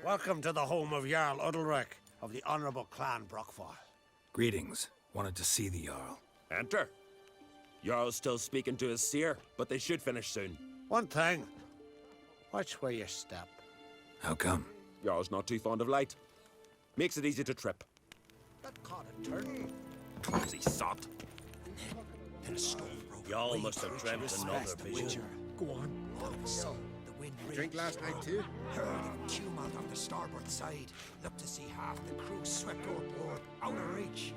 Welcome to the home of Jarl Udalric of the Honourable Clan Brockfall. Greetings. Wanted to see the Jarl. Enter. Jarl's still speaking to his seer, but they should finish soon. One thing. Watch where you step. How come? Jarl's not too fond of light. Makes it easy to trip. That caught a turn. Clumsy sot. Then a stove broke. Y'all must have dreamt another vision. Go on. Look, the sun, the wind Drink last night too? Heard him tumult on the starboard side. Looked to see half the crew swept overboard, out of reach.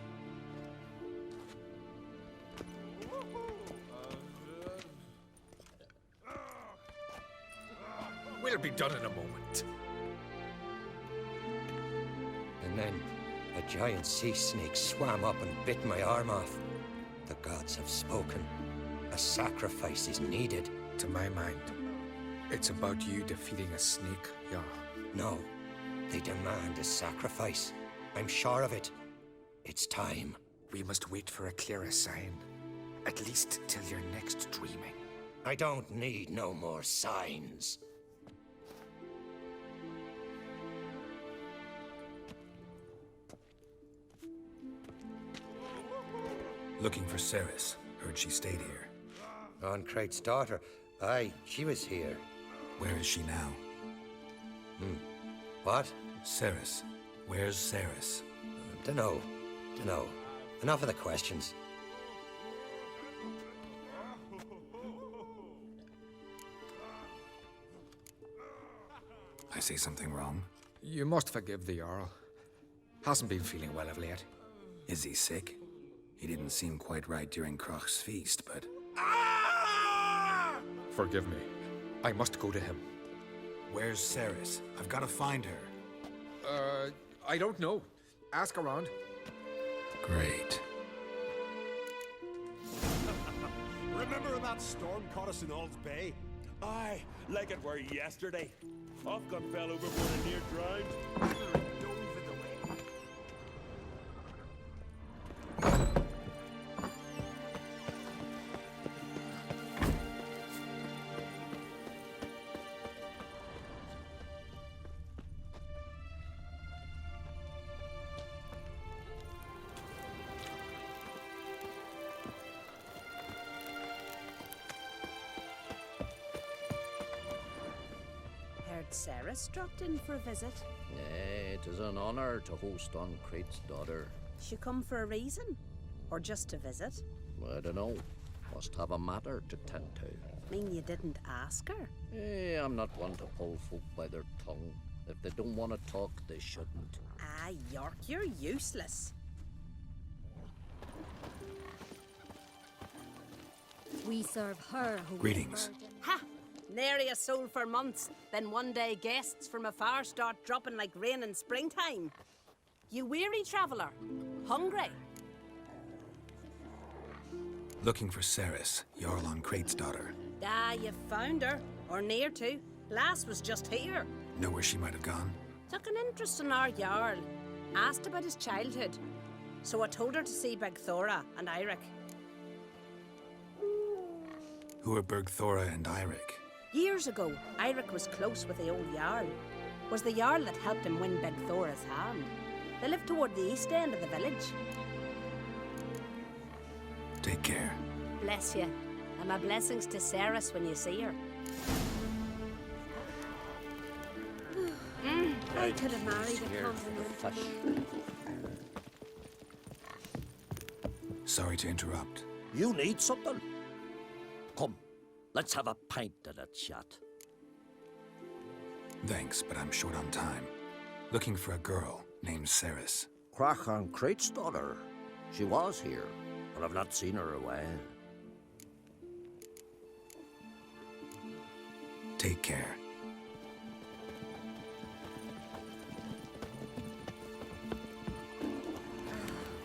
We'll be done in a moment. And then a giant sea snake swam up and bit my arm off. The gods have spoken. A sacrifice is needed. To my mind, it's about you defeating a snake, Jarl. No, they demand a sacrifice. I'm sure of it. It's time. We must wait for a clearer sign. At least till your next dreaming. I don't need no more signs. Looking for Cerys. Heard she stayed here. On Crate's daughter. Aye, she was here. Where is she now? What? Cerys. Where's Cerys? Dunno. Enough of the questions. I say something wrong? You must forgive the Jarl. Hasn't been feeling well of late. Is he sick? He didn't seem quite right during Kroch's feast, but... Forgive me. I must go to him. Where's Cerys? I've got to find her. I don't know. Ask around. Great. Remember when that storm caught us in Ald's Bay? Aye, like it were yesterday. Ofcom fell overboard and near drowned. Dove in the way. Cerys dropped in for a visit. It is an honor to host on Crate's daughter. She come for a reason? Or just to visit? I don't know. Must have a matter to tend to. Mean you didn't ask her? I'm not one to pull folk by their tongue. If they don't want to talk, they shouldn't. Ah, York, you're useless. We serve her who... Greetings. Ha! Nary a soul for months, then one day guests from afar start dropping like rain in springtime. You weary traveller? Hungry? Looking for Cerys, Jarl on Crate's daughter. Ah, you've found her. Or near to. Lass was just here. Know where she might have gone? Took an interest in our Jarl. Asked about his childhood. So I told her to see Bergthora and Eirik. Who are Bergthora and Eirik? Years ago, Eirik was close with the old Jarl. Was the Jarl that helped him win Bergthora's hand. They lived toward the east end of the village. Take care. Bless you. And my blessings to Cerys when you see her. I could have married a compliment. Sorry to interrupt. You need something? Come, let's have a pint and a chat. Thanks, but I'm short on time. Looking for a girl named Cerys. Crach on Crate's daughter. She was here, but I've not seen her a while. Take care.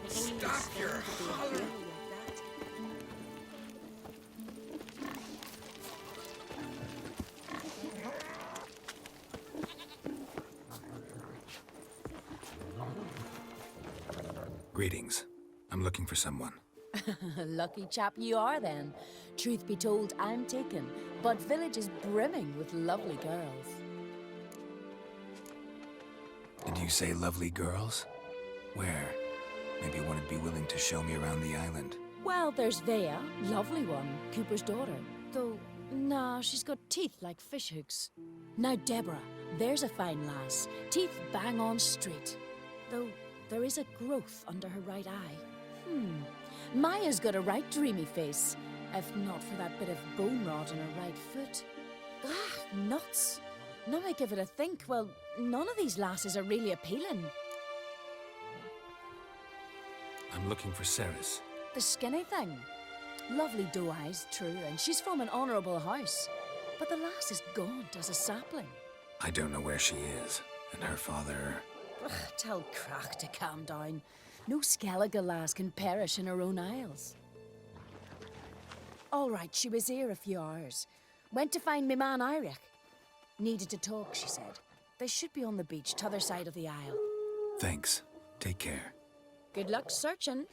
Stop your holler! Greetings. I'm looking for someone. Lucky chap you are then. Truth be told, I'm taken, but village is brimming with lovely girls. Did you say lovely girls? Where? Maybe one would be willing to show me around the island. Well, there's Vea, lovely one, Cooper's daughter. Though, nah, she's got teeth like fishhooks. Now Deborah, there's a fine lass, teeth bang on straight. Though there is a growth under her right eye. Maya's got a right dreamy face, if not for that bit of bone rot in her right foot. Ah, nuts. Now I give it a think, well, none of these lasses are really appealing. I'm looking for Cerys. The skinny thing. Lovely doe eyes, true, and she's from an honourable house. But the lass is gaunt as a sapling. I don't know where she is, and her father... Ugh, tell Crack to calm down. No Skellige lass can perish in her own isles. All right, she was here a few hours. Went to find me man Iric. Needed to talk, she said. They should be on the beach, t'other side of the isle. Thanks. Take care. Good luck searching.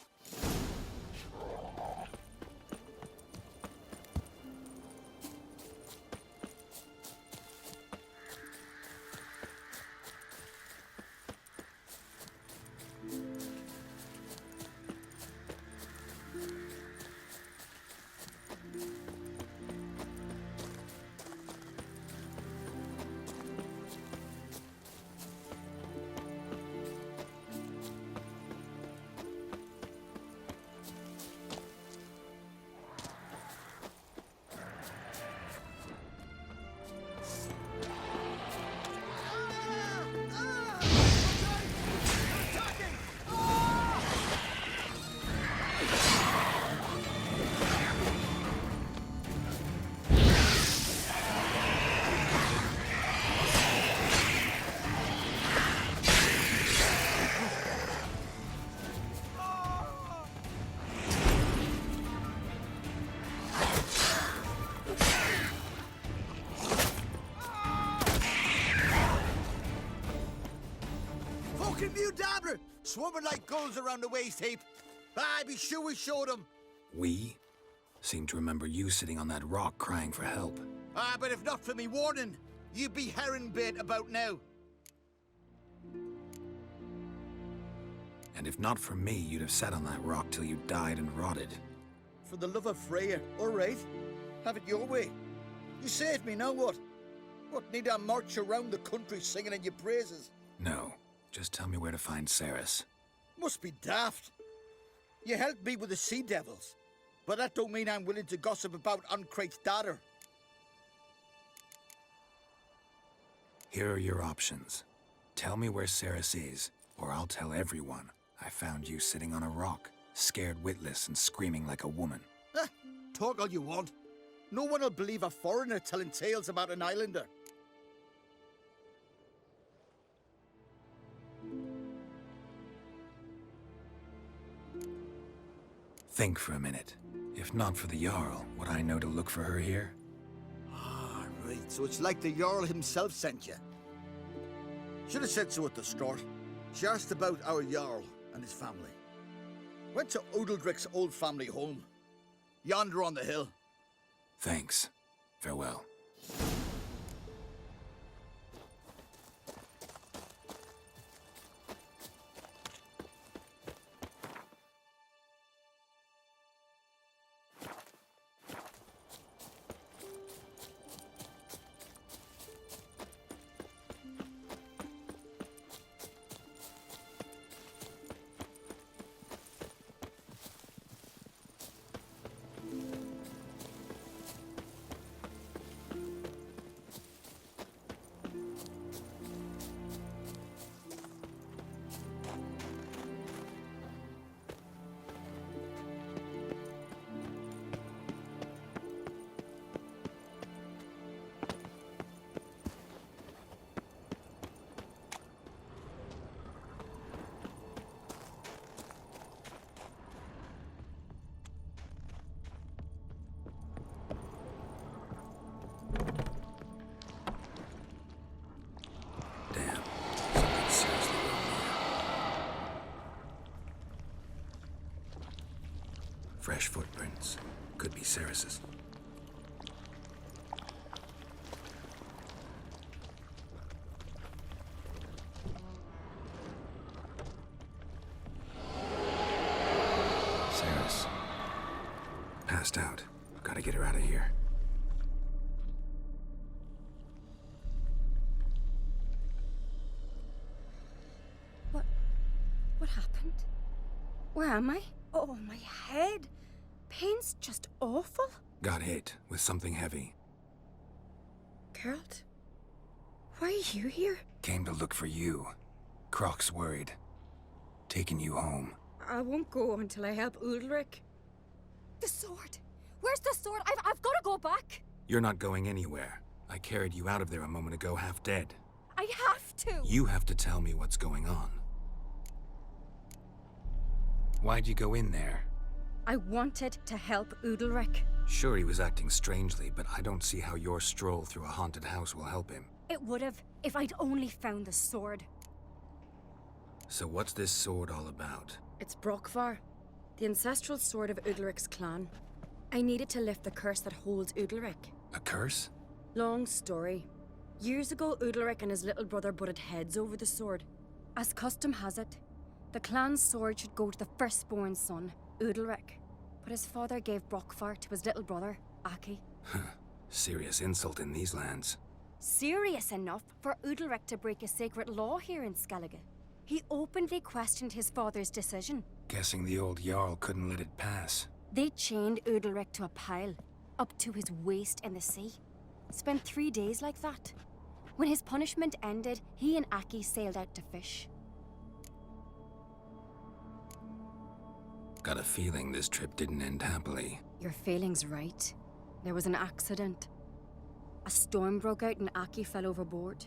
Fucking view, Dabber! Swarming like gulls around the waste heap. Ah, be sure we showed them. We? Seem to remember you sitting on that rock crying for help. Ah, but if not for me warning, you'd be herring bait about now. And if not for me, you'd have sat on that rock till you died and rotted. For the love of Freya, all right. Have it your way. You saved me, now what? What, need I march around the country singing in your praises? No. Just tell me where to find Cerys. Must be daft. You helped me with the Sea Devils, but that don't mean I'm willing to gossip about Uncrate's daughter. Here are your options. Tell me where Cerys is, or I'll tell everyone I found you sitting on a rock, scared witless and screaming like a woman. Talk all you want. No one will believe a foreigner telling tales about an islander. Think for a minute. If not for the Jarl, would I know to look for her here? Ah, right. So it's like the Jarl himself sent you. Should have said so at the start. She asked about our Jarl and his family. Went to Odeldrick's old family home. Yonder on the hill. Thanks. Farewell. Fresh footprints. Could be Cerys's. passed out. Gotta get her out of here. What happened? Where am I? Oh, my head. Pain's just awful. Got hit with something heavy. Geralt? Why are you here? Came to look for you. Croc's worried. Taking you home. I won't go until I help Ulrich. The sword! Where's the sword? I've got to go back! You're not going anywhere. I carried you out of there a moment ago, half dead. I have to! You have to tell me what's going on. Why'd you go in there? I wanted to help Ulrich. Sure, he was acting strangely, but I don't see how your stroll through a haunted house will help him. It would have, if I'd only found the sword. So what's this sword all about? It's Brockvar, the ancestral sword of Udalric's clan. I needed to lift the curse that holds Udalric. A curse? Long story. Years ago, Udalric and his little brother butted heads over the sword. As custom has it, the clan's sword should go to the firstborn son, Udalric. But his father gave Brockvar to his little brother, Aki. Serious insult in these lands. Serious enough for Udalric to break a sacred law here in Skellige. He openly questioned his father's decision. Guessing the old Jarl couldn't let it pass. They chained Udalric to a pile, up to his waist in the sea. Spent 3 days like that. When his punishment ended, he and Aki sailed out to fish. Got a feeling this trip didn't end happily. Your feeling's right. There was an accident. A storm broke out and Aki fell overboard.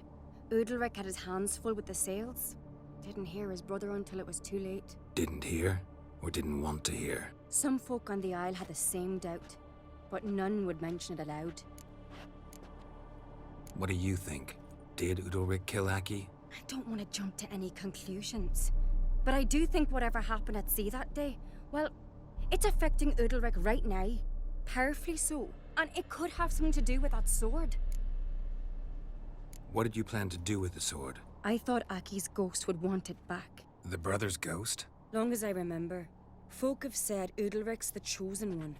Udalric had his hands full with the sails. Didn't hear his brother until it was too late. Didn't hear? Or didn't want to hear? Some folk on the Isle had the same doubt, but none would mention it aloud. What do you think? Did Udalric kill Aki? I don't want to jump to any conclusions, but I do think whatever happened at sea that day, well, it's affecting Udalric right now. Powerfully so. And it could have something to do with that sword. What did you plan to do with the sword? I thought Aki's ghost would want it back. The brother's ghost? Long as I remember, folk have said Udalric's the chosen one.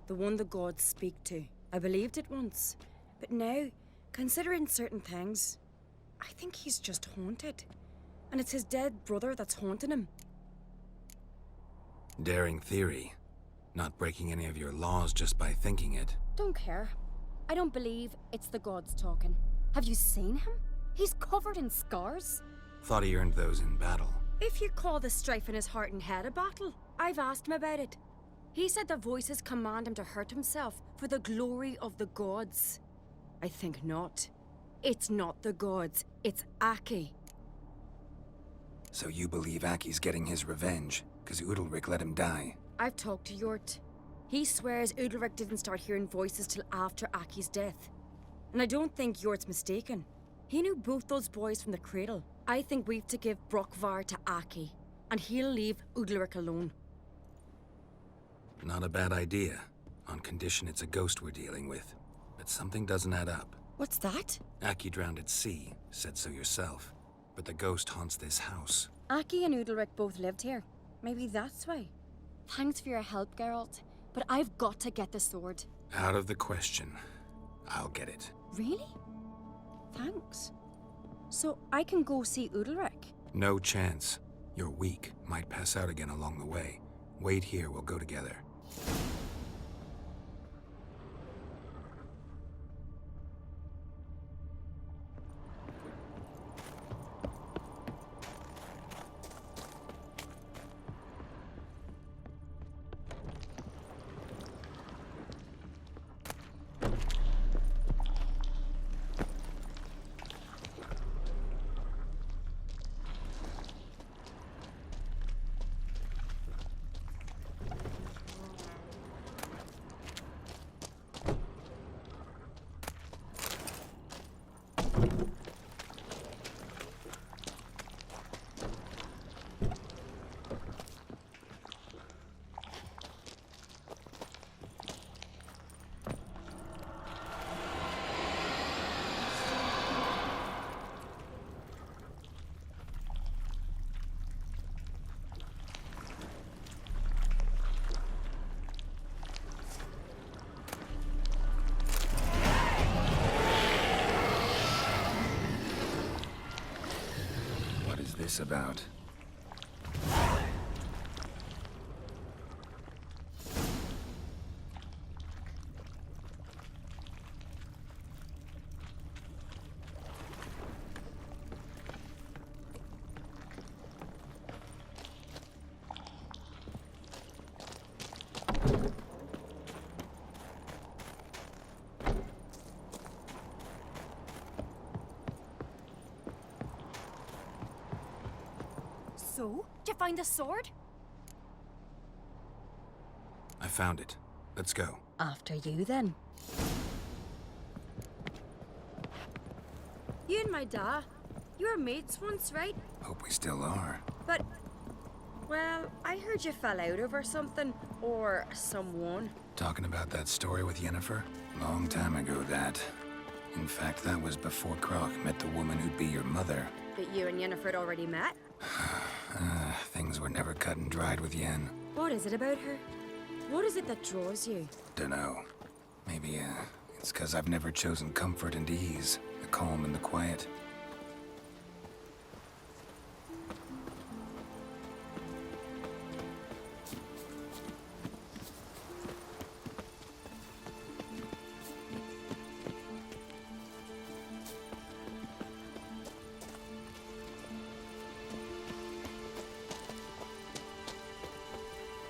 The one the gods speak to. I believed it once. But now, considering certain things, I think he's just haunted. And it's his dead brother that's haunting him. Daring theory. Not breaking any of your laws just by thinking it. Don't care. I don't believe it's the gods talking. Have you seen him? He's covered in scars. Thought he earned those in battle. If you call the strife in his heart and head a battle, I've asked him about it. He said the voices command him to hurt himself for the glory of the gods. I think not. It's not the gods, it's Aki. So you believe Aki's getting his revenge, because Udalric let him die? I've talked to Yort. He swears Udalric didn't start hearing voices till after Aki's death. And I don't think Yort's mistaken. He knew both those boys from the cradle. I think we've to give Brockvar to Aki, and he'll leave Udalric alone. Not a bad idea, on condition it's a ghost we're dealing with. But something doesn't add up. What's that? Aki drowned at sea, said so yourself. But the ghost haunts this house. Aki and Udalric both lived here. Maybe that's why. Thanks for your help, Geralt, but I've got to get the sword. Out of the question. I'll get it. Really? Thanks. So I can go see Udalric? No chance. You're weak. Might pass out again along the way. Wait here, we'll go together. this about? So, did you find the sword? I found it. Let's go. After you, then. You and my da, you were mates once, right? Hope we still are. But, well, I heard you fell out over something, or someone. Talking about that story with Yennefer? Long time ago, that. In fact, that was before Croc met the woman who'd be your mother. But you and Yennefer had already met? Things were never cut and dried with Yen. What is it about her? What is it that draws you? Dunno. Maybe, it's 'cause I've never chosen comfort and ease, the calm and the quiet.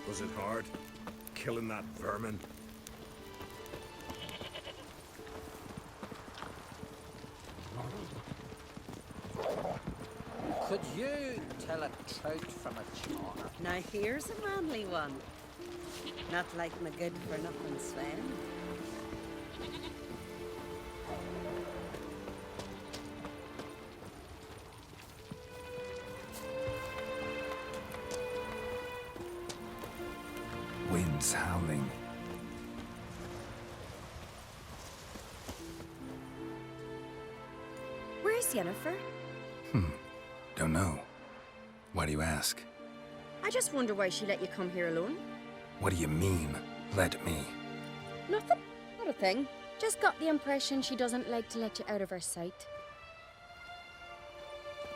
Was it hard? Killing that vermin? Could you tell a trout from a char? Now here's a manly one. Not like my good-for-nothing Sven. Winds howling. Where's Yennefer? Don't know. Why do you ask? I just wonder why she let you come here alone. What do you mean, let me? Nothing. Not a thing. Just got the impression she doesn't like to let you out of her sight.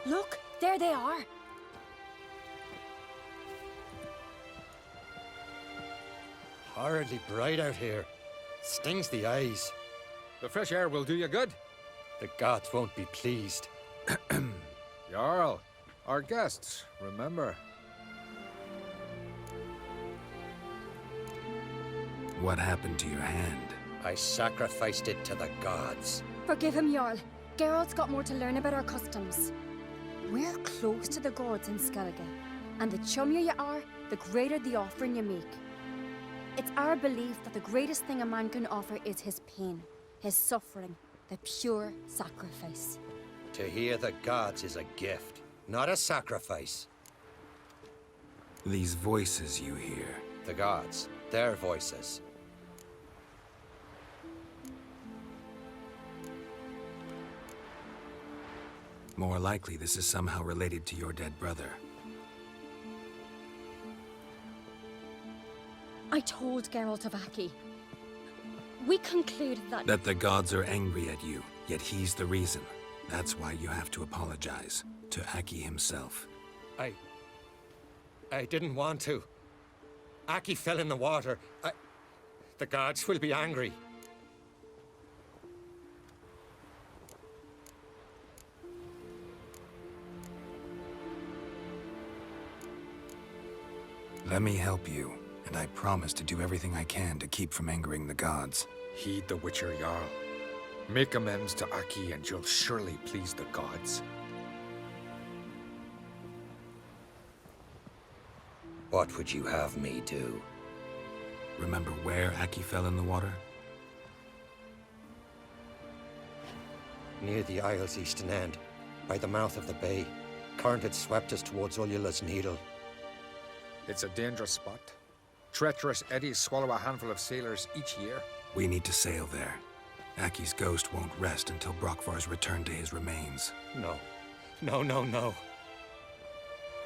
Look, there they are. Horridly bright out here. Stings the eyes. The fresh air will do you good. The gods won't be pleased. Jarl, our guests, remember. What happened to your hand? I sacrificed it to the gods. Forgive him, Jarl. Geralt's got more to learn about our customs. We're close to the gods in Skellige, and the chummier you are, the greater the offering you make. It's our belief that the greatest thing a man can offer is his pain, his suffering, the pure sacrifice. To hear the gods is a gift, not a sacrifice. These voices you hear. The gods, their voices. More likely this is somehow related to your dead brother. I told Geralt of Aki. We conclude that... That the gods are angry at you, yet he's the reason. That's why you have to apologize. To Aki himself. I didn't want to. Aki fell in the water. The gods will be angry. Let me help you, and I promise to do everything I can to keep from angering the gods. Heed the Witcher Jarl. Make amends to Aki and you'll surely please the gods. What would you have me do? Remember where Aki fell in the water? Near the Isle's eastern end, by the mouth of the bay. Current had swept us towards Ullula's Needle. It's a dangerous spot. Treacherous eddies swallow a handful of sailors each year. We need to sail there. Aki's ghost won't rest until Brokvar's returned to his remains. No. No.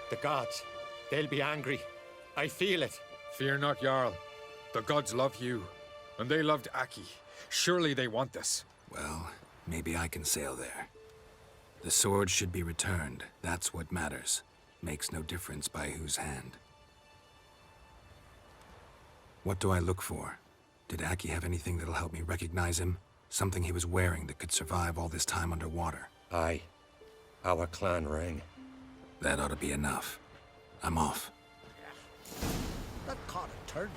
The gods, they'll be angry. I feel it. Fear not, Jarl. The gods love you, and they loved Aki. Surely they want this. Well, maybe I can sail there. The sword should be returned. That's what matters. Makes no difference by whose hand. What do I look for? Did Aki have anything that'll help me recognize him? Something he was wearing that could survive all this time underwater? Aye. Our clan ring. That ought to be enough. I'm off. That caught a turn.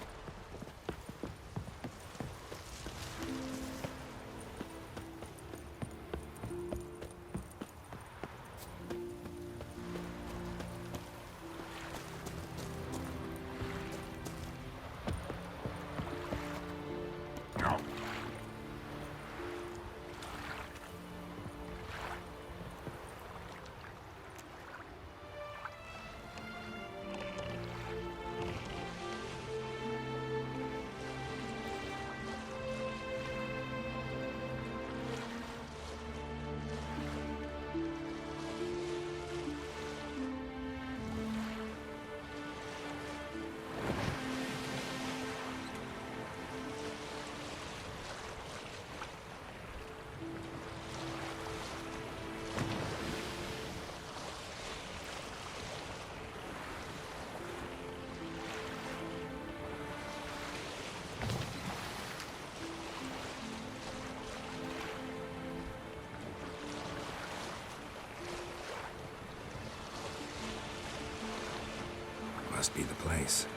Must be the place.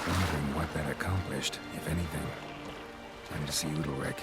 Wondering what that accomplished, if anything. Time to see Udalric.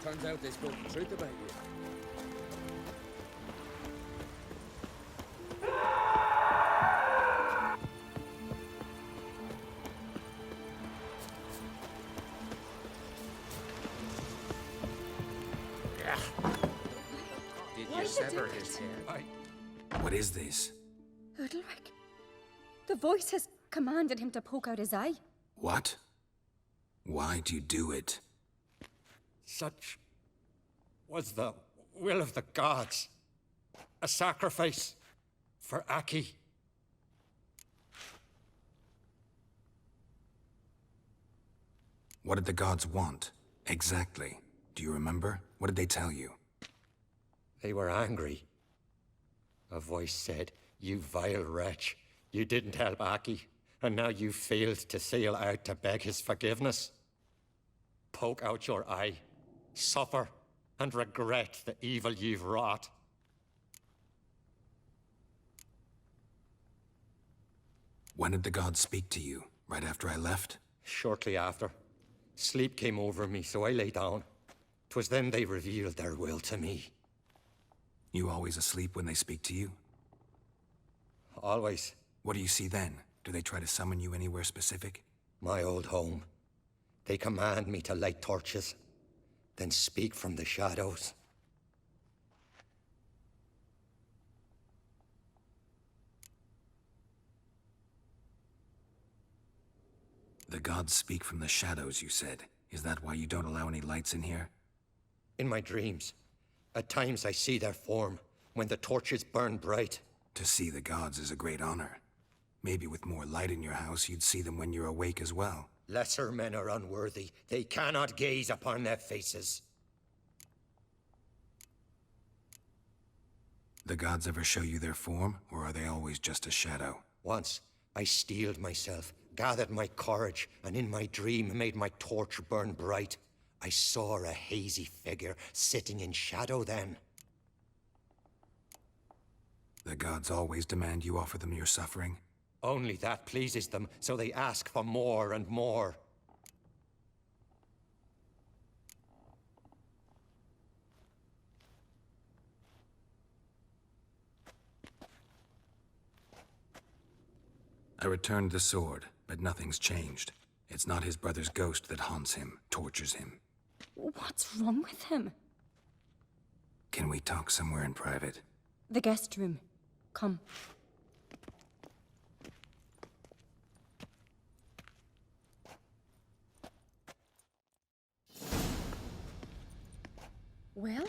Turns out they spoke the truth about you. Did Why you did you sever do his it? head? What is this? Udalric. The voice has commanded him to poke out his eye. What? Why'd you do it? Such was the will of the gods. A sacrifice for Aki. What did the gods want? Exactly. Do you remember? What did they tell you? They were angry. A voice said, "You vile wretch, you didn't help Aki, and now you failed to sail out to beg his forgiveness. Poke out your eye, suffer, and regret the evil you've wrought." When did the gods speak to you? Right after I left? Shortly after, sleep came over me, so I lay down. 'Twas then they revealed their will to me. You always asleep when they speak to you? Always. What do you see then? Do they try to summon you anywhere specific? My old home. They command me to light torches. then speak from the shadows. The gods speak from the shadows, you said. Is that why you don't allow any lights in here? In my dreams, at times I see their form, when the torches burn bright. To see the gods is a great honor. Maybe with more light in your house, you'd see them when you're awake as well. Lesser men are unworthy. They cannot gaze upon their faces. The gods ever show you their form, or are they always just a shadow? Once, I steeled myself, gathered my courage, and in my dream made my torch burn bright. I saw a hazy figure sitting in shadow then. The gods always demand you offer them your suffering? Only that pleases them, so they ask for more and more. I returned the sword, but nothing's changed. It's not his brother's ghost that haunts him, tortures him. What's wrong with him? Can we talk somewhere in private? The guest room. Come. Well,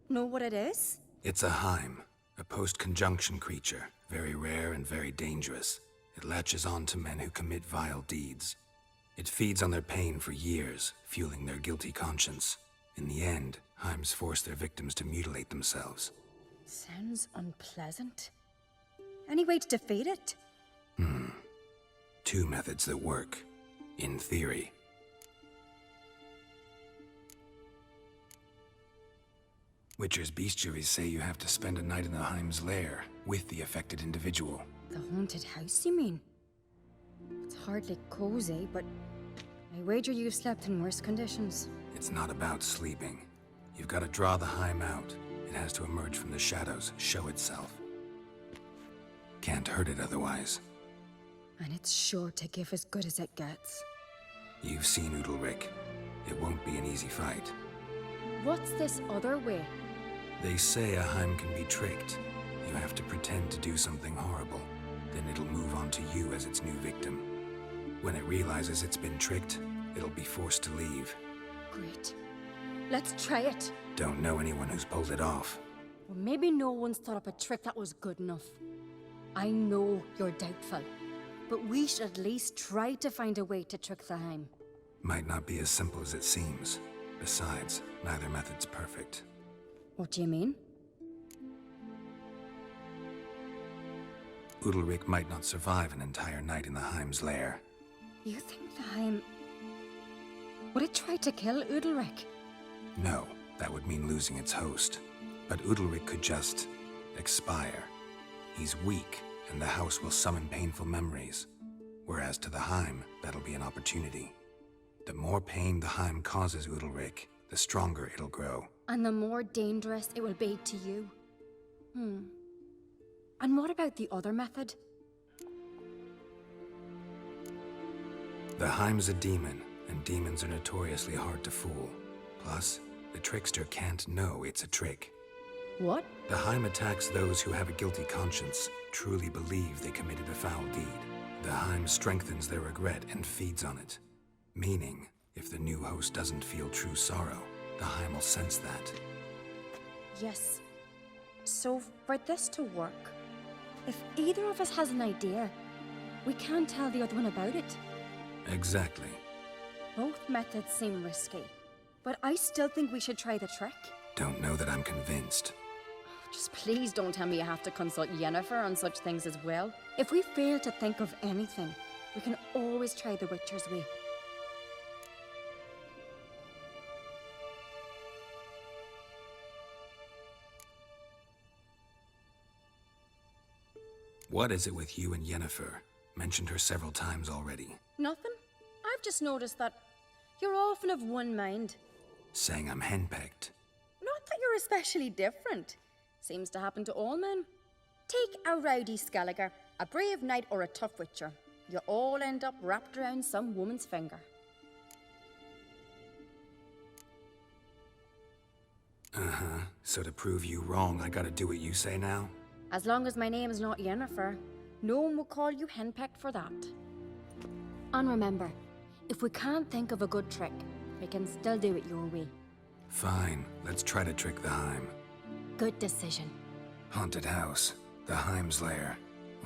know what it is? It's a Heim, a post-conjunction creature, very rare and very dangerous. It latches on to men who commit vile deeds. It feeds on their pain for years, fueling their guilty conscience. In the end, Heims force their victims to mutilate themselves. Sounds unpleasant. Any way to defeat it? Two methods that work, in theory. Witcher's bestiaries say you have to spend a night in the Heim's lair with the affected individual. The haunted house, you mean? It's hardly cozy, but I wager you've slept in worse conditions. It's not about sleeping. You've got to draw the Heim out. It has to emerge from the shadows, show itself. Can't hurt it otherwise. And it's sure to give as good as it gets. You've seen Udalric. It won't be an easy fight. What's this other way? They say a Heim can be tricked. You have to pretend to do something horrible. Then it'll move on to you as its new victim. When it realizes it's been tricked, it'll be forced to leave. Great. Let's try it. Don't know anyone who's pulled it off. Well, maybe no one's thought up a trick that was good enough. I know you're doubtful, but we should at least try to find a way to trick the Heim. Might not be as simple as it seems. Besides, neither method's perfect. What do you mean? Udalric might not survive an entire night in the Heim's lair. You think the Heim... Would it try to kill Udalric? No, that would mean losing its host. But Udalric could just... expire. He's weak, and the house will summon painful memories. Whereas to the Heim, that'll be an opportunity. The more pain the Heim causes Udalric, the stronger it'll grow. And the more dangerous it will be to you. And what about the other method? The Heim's a demon, and demons are notoriously hard to fool. Plus, the trickster can't know it's a trick. What? The Heim attacks those who have a guilty conscience, truly believe they committed a foul deed. The Heim strengthens their regret and feeds on it. Meaning, if the new host doesn't feel true sorrow, the Heim will sense that. Yes. So, for this to work, if either of us has an idea, we can't tell the other one about it. Exactly. Both methods seem risky, but I still think we should try the trick. Don't know that I'm convinced. Just please don't tell me you have to consult Yennefer on such things as well. If we fail to think of anything, we can always try the Witcher's way. What is it with you and Yennefer? Mentioned her several times already. Nothing. I've just noticed that you're often of one mind. Saying I'm henpecked. Not that you're especially different. Seems to happen to all men. Take a rowdy Skelliger, a brave knight, or a tough witcher. You all end up wrapped around some woman's finger. Uh-huh. So to prove you wrong, I gotta do what you say now? As long as my name's not Yennefer, no one will call you henpecked for that. And remember, if we can't think of a good trick, we can still do it your way. Fine, let's try to trick the Heim. Good decision. Haunted house. The Heim's lair.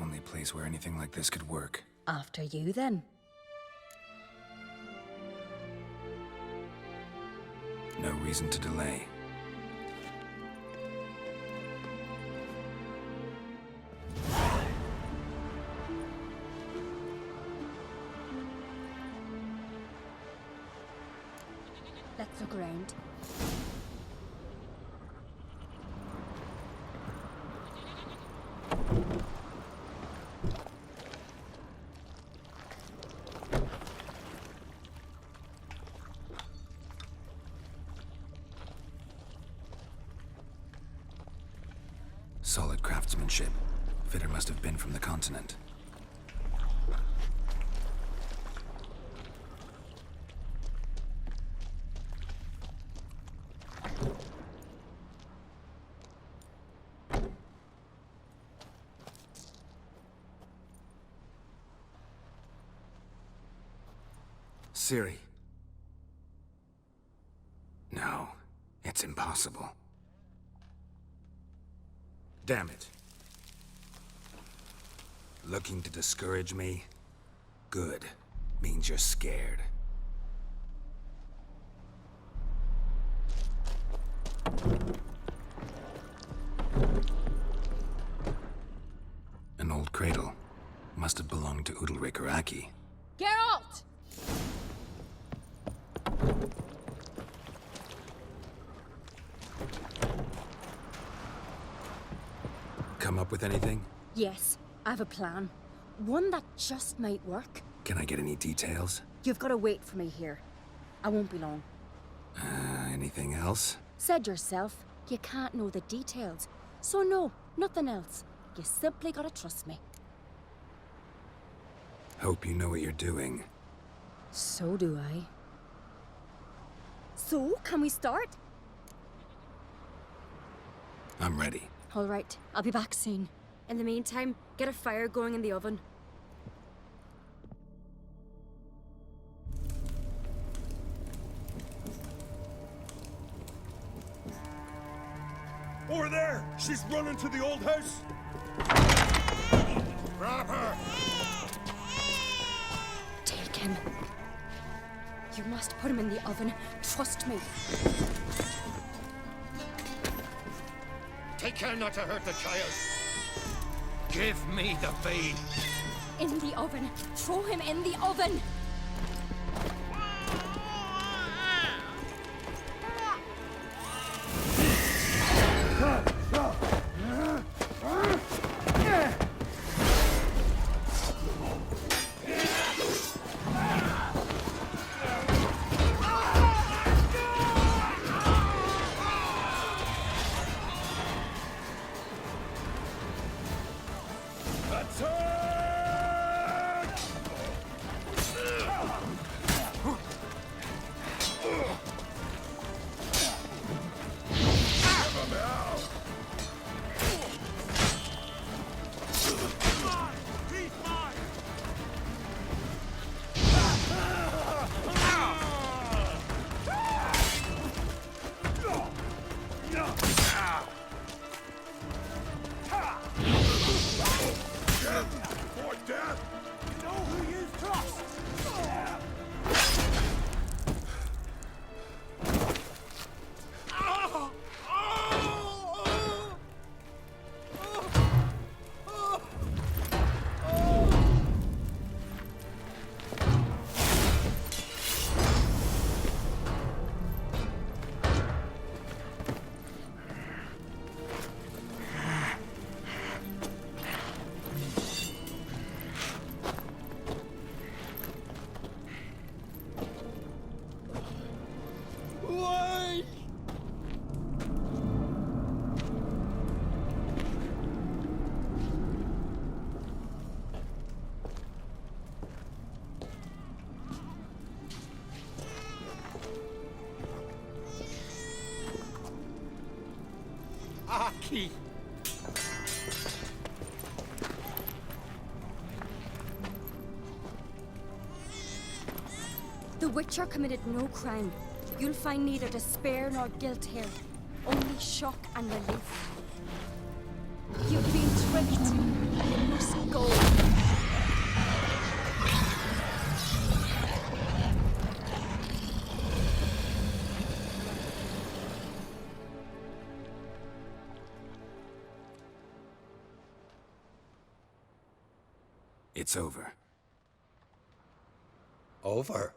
Only place where anything like this could work. After you, then. No reason to delay. Let's look around. Solid craftsmanship. Fitter must have been from the continent. Ciri. No, it's impossible. Damn it. Looking to discourage me? Good. Means you're scared. An old cradle. Must have belonged to Udalric or Aki. Geralt! Come up with anything? Yes, I have a plan. One that just might work. Can I get any details? You've got to wait for me here. I won't be long. Anything else? Said yourself, you can't know the details. So no, nothing else. You simply gotta trust me. Hope you know what you're doing. So do I. So, can we start? I'm ready. All right, I'll be back soon. In the meantime, get a fire going in the oven. Over there! She's running to the old house! Grab her! Take him. You must put him in the oven. Trust me. Take care not to hurt the child. Give me the feed. In the oven. Throw him in the oven. key. The Witcher committed no crime. You'll find neither despair nor guilt here. Only shock and relief. You've been tricked. You must go. It's over. Over?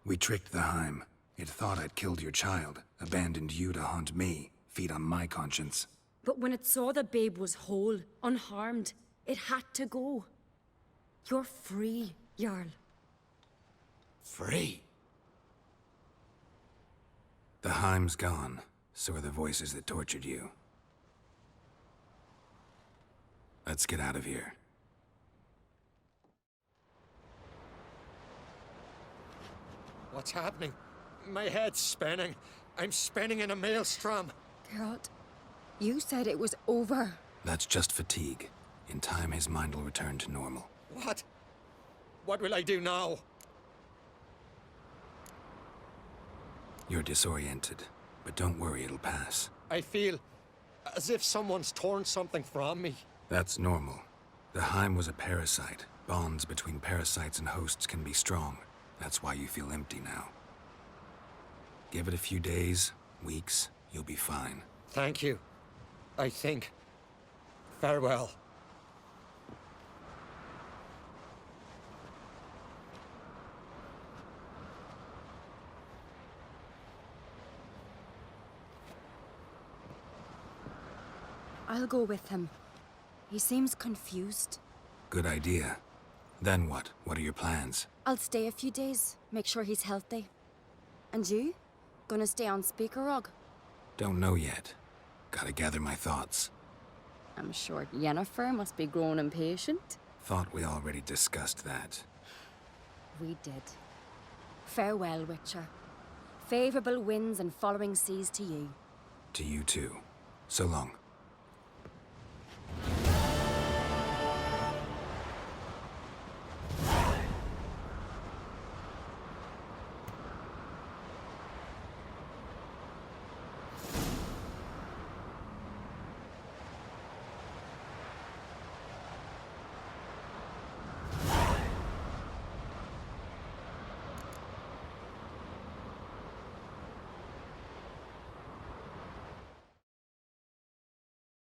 We tricked the Heim. It thought I'd killed your child, abandoned you to haunt me, feed on my conscience. But when it saw the babe was whole, unharmed, it had to go. You're free, Jarl. Free? The Heim's gone, so are the voices that tortured you. Let's get out of here. What's happening? My head's spinning. I'm spinning in a maelstrom. Geralt, you said it was over. That's just fatigue. In time, his mind will return to normal. What? What will I do now? You're disoriented, but don't worry, it'll pass. I feel as if someone's torn something from me. That's normal. The Heim was a parasite. Bonds between parasites and hosts can be strong. That's why you feel empty now. Give it a few days, weeks, you'll be fine. Thank you. I think. Farewell. I'll go with him. He seems confused. Good idea. Then what? What are your plans? I'll stay a few days, make sure he's healthy. And you? Gonna stay on Speaker Rog? Don't know yet. Gotta gather my thoughts. I'm sure Yennefer must be growing impatient. Thought we already discussed that. We did. Farewell, Witcher. Favorable winds and following seas to you. To you too. So long.